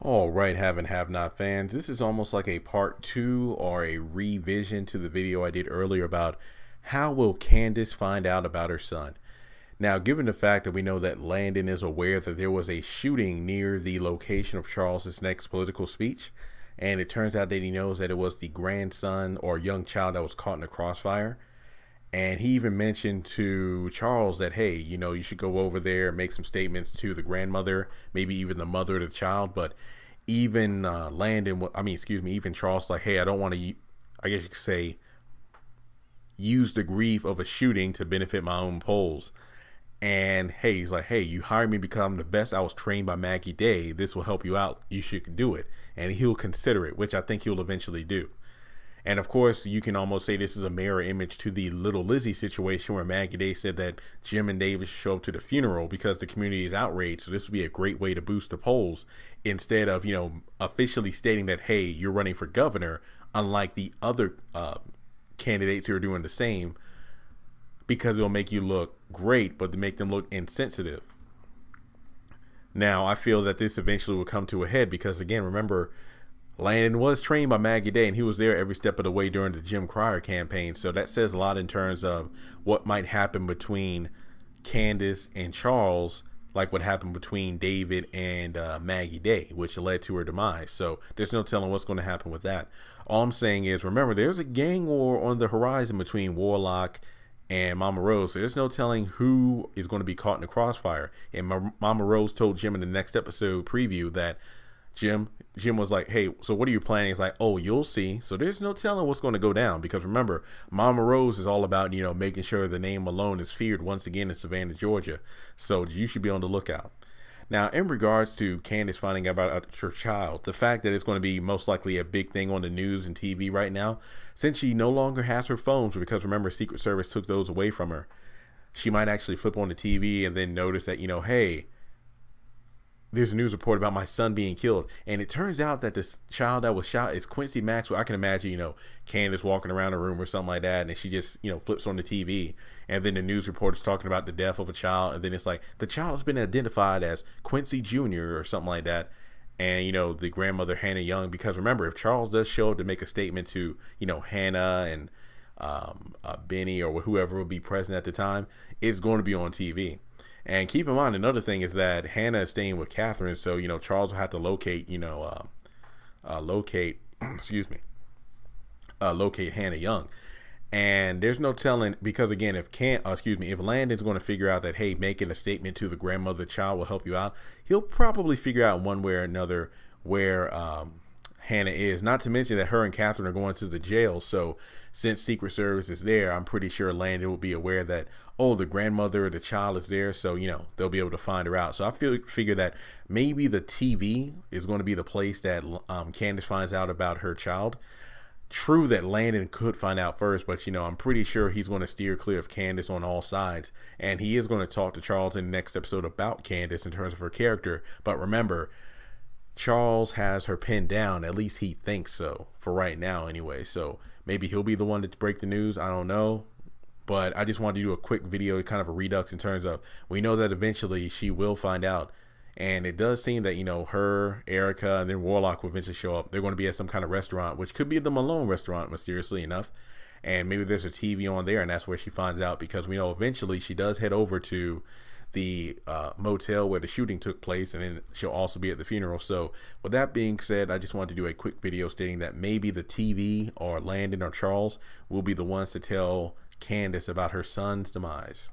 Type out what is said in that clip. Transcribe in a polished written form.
All right, have and have not fans. This is almost like a part two or a revision to the video I did earlier about how will Candace find out about her son. Now, given the fact that we know that Landon is aware that there was a shooting near the location of Charles's next political speech, and it turns out that he knows that it was the grandson or young child that was caught in the crossfire. And he even mentioned to Charles that, hey, you should go over there and make some statements to the grandmother, maybe even the mother of the child. But even even Charles, like, hey, I don't want to, I guess you could say, use the grief of a shooting to benefit my own polls. And hey, he's like, hey, you hired me because I'm the best. I was trained by Maggie Day. This will help you out. You should do it. And he'll consider it, which I think he'll eventually do. And of course, you can almost say this is a mirror image to the little Lizzie situation where Maggie Day said that Jim and David should show up to the funeral because the community is outraged. So this would be a great way to boost the polls instead of, officially stating that, hey, you're running for governor, unlike the other candidates who are doing the same, because it'll make you look great, but to make them look insensitive. Now, I feel that this eventually will come to a head because, again, remember, Landon was trained by Maggie Day, and he was there every step of the way during the Jim Cryer campaign. So that says a lot in terms of what might happen between Candace and Charles, like what happened between David and Maggie Day, which led to her demise. So there's no telling what's going to happen with that. All I'm saying is, remember, there's a gang war on the horizon between Warlock and Mama Rose. So there's no telling who is going to be caught in the crossfire. And Mama Rose told Jim in the next episode preview that Jim was like, hey, so what are you planning? He's like, oh, you'll see. So there's no telling what's going to go down, because remember, Mama Rose is all about, making sure the name Malone is feared once again in Savannah, Georgia. So you should be on the lookout. Now, in regards to Candace finding out about her child, the fact that it's going to be most likely a big thing on the news and TV right now, since she no longer has her phones, because remember, Secret Service took those away from her, she might actually flip on the TV and then notice that, hey, there's a news report about my son being killed. And it turns out that this child that was shot is Quincy Maxwell. I can imagine, Candace walking around a room or something like that, and she just, flips on the TV. And then the news report is talking about the death of a child. And then it's like, the child has been identified as Quincy Jr. or something like that. And, the grandmother, Hannah Young, because remember, if Charles does show up to make a statement to, Hannah and Benny or whoever will be present at the time, it's going to be on TV. And keep in mind, another thing is that Hannah is staying with Catherine, so Charles will have to locate, locate Hannah Young. And there's no telling, because again, if Landon's going to figure out that, hey, making a statement to the grandmother child will help you out, he'll probably figure out one way or another where Hannah is. Not to mention that her and Catherine are going to the jail, so since Secret Service is there, I'm pretty sure Landon will be aware that, oh, the grandmother of the child is there, so they'll be able to find her out. So I figure that maybe the TV is going to be the place that Candace finds out about her child. True that Landon could find out first, but I'm pretty sure he's going to steer clear of Candace on all sides, and he is going to talk to Charles in the next episode about Candace in terms of her character. But remember, Charles has her pinned down, at least he thinks so, for right now anyway. So maybe he'll be the one to break the news, I don't know. But I just wanted to do a quick video, kind of a redux in terms of, we know that eventually she will find out. And it does seem that, her, Erica, and then Warlock will eventually show up. They're going to be at some kind of restaurant, which could be the Malone restaurant, mysteriously enough. And maybe there's a TV on there, and that's where she finds out, because we know eventually she does head over to the motel where the shooting took place, and then she'll also be at the funeral. So with that being said, I just wanted to do a quick video stating that maybe the TV or Landon or Charles will be the ones to tell Candace about her son's demise.